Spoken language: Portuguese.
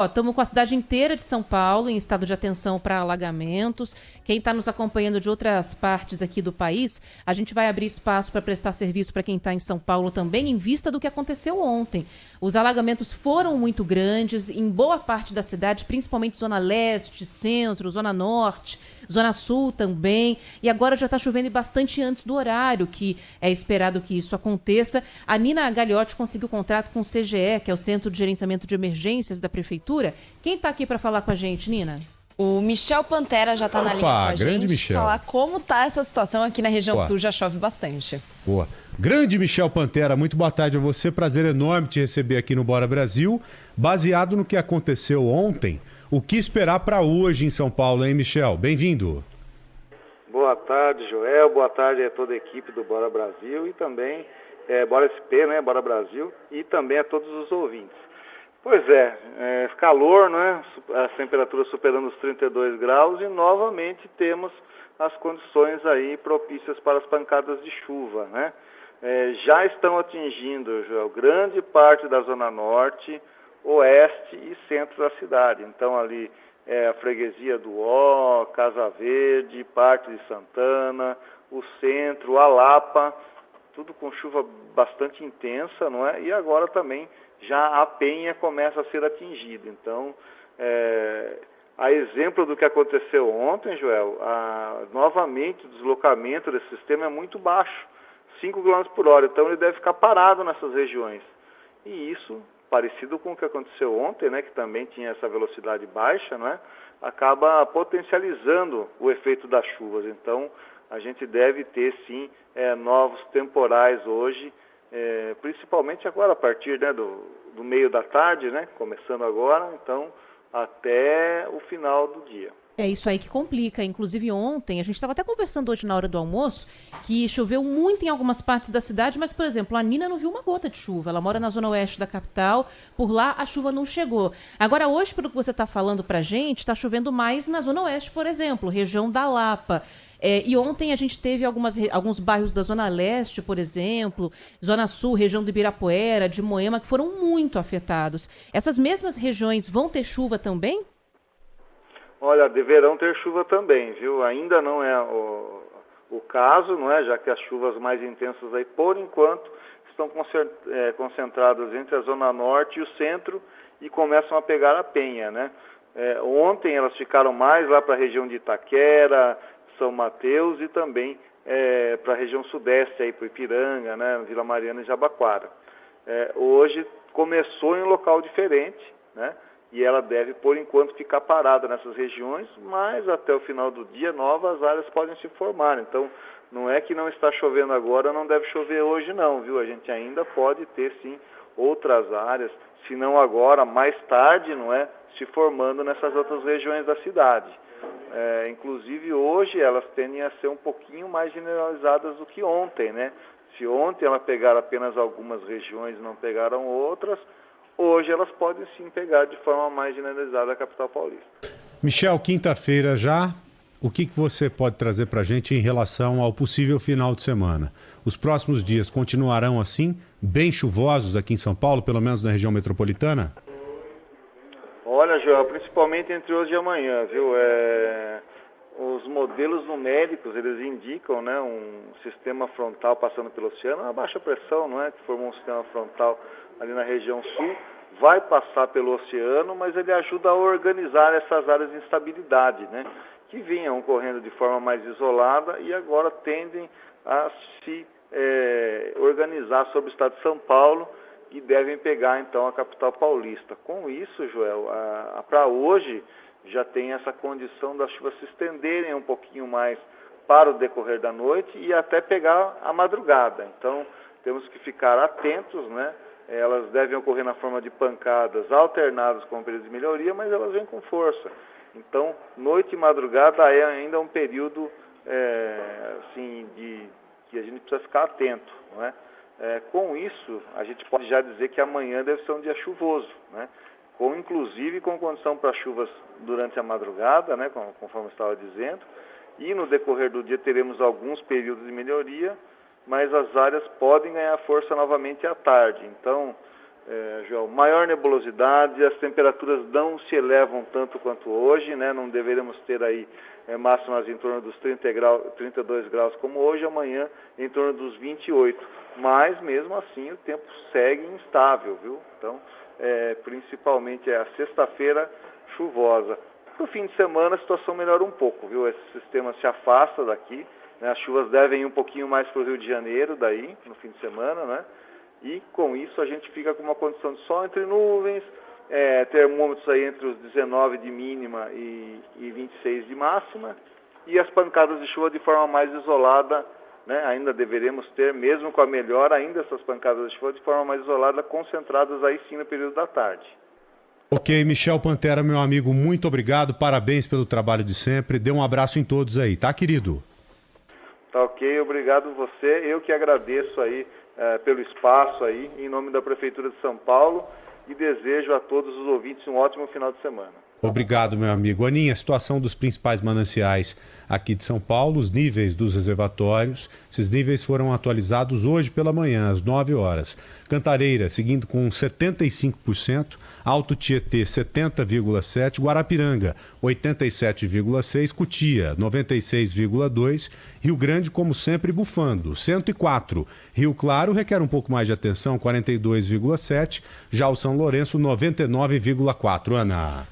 Estamos com a cidade inteira de São Paulo em estado de atenção para alagamentos. Quem está nos acompanhando de outras partes aqui do país, a gente vai abrir espaço para prestar serviço para quem está em São Paulo também, em vista do que aconteceu ontem. Os alagamentos foram muito grandes em boa parte da cidade, principalmente Zona Leste, Centro, Zona Norte, Zona Sul também. E agora já está chovendo bastante antes do horário que é esperado que isso aconteça. A Nina Gagliotti conseguiu contrato com o CGE, que é o Centro de Gerenciamento de Emergências da Prefeitura. Quem está aqui para falar com a gente, Nina? O Michel Pantera já está na linha com a grande gente. Michel. Falar como tá essa situação aqui na região sul, já chove bastante. Boa. Grande Michel Pantera, muito boa tarde a você. Prazer enorme te receber aqui no Bora Brasil. Baseado no que aconteceu ontem, o que esperar para hoje em São Paulo, hein, Michel? Bem-vindo. Boa tarde, Joel. Boa tarde a toda a equipe do Bora Brasil e também Bora SP, né? Bora Brasil, e também a todos os ouvintes. Pois calor, né? As temperaturas superando os 32 graus e novamente temos as condições aí propícias para as pancadas de chuva, né? Já estão atingindo, Joel, grande parte da Zona Norte, Oeste e Centro da cidade. Então ali a freguesia do Ó, Casa Verde, parte de Santana, o Centro, a Lapa, tudo com chuva bastante intensa, não é? E agora também já a Penha começa a ser atingida. Então, a exemplo do que aconteceu ontem, Joel, novamente o deslocamento desse sistema é muito baixo, 5 km por hora. Então, ele deve ficar parado nessas regiões. E isso, parecido com o que aconteceu ontem, né, que também tinha essa velocidade baixa, né, acaba potencializando o efeito das chuvas. Então, a gente deve ter, sim, novos temporais hoje, principalmente agora a partir, né, do meio da tarde, né, começando agora, então até o final do dia. É isso aí que complica. Inclusive ontem, a gente estava até conversando hoje na hora do almoço, que choveu muito em algumas partes da cidade, mas, por exemplo, a Nina não viu uma gota de chuva. Ela mora na zona oeste da capital, por lá a chuva não chegou. Agora, hoje, pelo que você está falando pra gente, está chovendo mais na zona oeste, por exemplo, região da Lapa. E ontem a gente teve alguns bairros da Zona Leste, por exemplo, Zona Sul, região do Ibirapuera, de Moema, que foram muito afetados. Essas mesmas regiões vão ter chuva também? Olha, deverão ter chuva também, viu? Ainda não é o caso, não é? Já que as chuvas mais intensas aí, por enquanto, estão concentradas entre a Zona Norte e o Centro e começam a pegar a Penha, né? Ontem elas ficaram mais lá para a região de Itaquera, São Mateus e também para a região sudeste, aí para Ipiranga, né? Vila Mariana e Jabaquara. Hoje começou em um local diferente, né? E ela deve, por enquanto, ficar parada nessas regiões, mas até o final do dia novas áreas podem se formar. Então, não é que não está chovendo agora, não deve chover hoje não, viu? A gente ainda pode ter, sim, outras áreas, se não agora, mais tarde, não é? Se formando nessas outras regiões da cidade. Inclusive, hoje, elas tendem a ser um pouquinho mais generalizadas do que ontem, né? Se ontem ela pegaram apenas algumas regiões e não pegaram outras, hoje elas podem sim pegar de forma mais generalizada a capital paulista. Michel, quinta-feira já, o que você pode trazer para a gente em relação ao possível final de semana? Os próximos dias continuarão assim, bem chuvosos aqui em São Paulo, pelo menos na região metropolitana? Olha, Joel, principalmente entre hoje e amanhã, viu? Os modelos numéricos, eles indicam, né, um sistema frontal passando pelo oceano, uma baixa pressão, não é? Que formou um sistema frontal ali na região sul, vai passar pelo oceano, mas ele ajuda a organizar essas áreas de instabilidade, né? Que vinham ocorrendo de forma mais isolada e agora tendem a se organizar sobre o estado de São Paulo e devem pegar, então, a capital paulista. Com isso, Joel, para hoje já tem essa condição das chuvas se estenderem um pouquinho mais para o decorrer da noite e até pegar a madrugada. Então, temos que ficar atentos, né? Elas devem ocorrer na forma de pancadas alternadas com períodos de melhoria, mas elas vêm com força. Então, noite e madrugada é ainda um período assim, que a gente precisa ficar atento, não é? Com isso, a gente pode já dizer que amanhã deve ser um dia chuvoso, né? Inclusive com condição para chuvas durante a madrugada, né? Conforme eu estava dizendo, e no decorrer do dia teremos alguns períodos de melhoria, mas as áreas podem ganhar força novamente à tarde. Então, João, maior nebulosidade, as temperaturas não se elevam tanto quanto hoje, né? Não deveremos ter aí máximas em torno dos 32 graus como hoje, amanhã em torno dos 28. Mas mesmo assim o tempo segue instável, viu? Então, principalmente a sexta-feira chuvosa. No fim de semana a situação melhora um pouco, viu? Esse sistema se afasta daqui, né? As chuvas devem ir um pouquinho mais para o Rio de Janeiro daí, no fim de semana, né? E com isso a gente fica com uma condição de sol entre nuvens, termômetros aí entre os 19 de mínima e 26 de máxima, e as pancadas de chuva de forma mais isolada, né? Ainda deveremos ter, mesmo com a melhora, ainda essas pancadas de chuva de forma mais isolada, concentradas aí sim no período da tarde. Ok, Michel Pantera, meu amigo, muito obrigado, parabéns pelo trabalho de sempre, dê um abraço em todos aí, tá, querido? Tá ok, obrigado você, eu que agradeço aí pelo espaço aí, em nome da Prefeitura de São Paulo, e desejo a todos os ouvintes um ótimo final de semana. Obrigado, meu amigo. Aninha, a situação dos principais mananciais aqui de São Paulo, os níveis dos reservatórios, esses níveis foram atualizados hoje pela manhã, às 9 horas. Cantareira, seguindo com 75%, Alto Tietê, 70,7%, Guarapiranga, 87,6%, Cutia, 96,2%, Rio Grande, como sempre, bufando, 104%. Rio Claro requer um pouco mais de atenção, 42,7%, já o São Lourenço, 99,4%. Ana.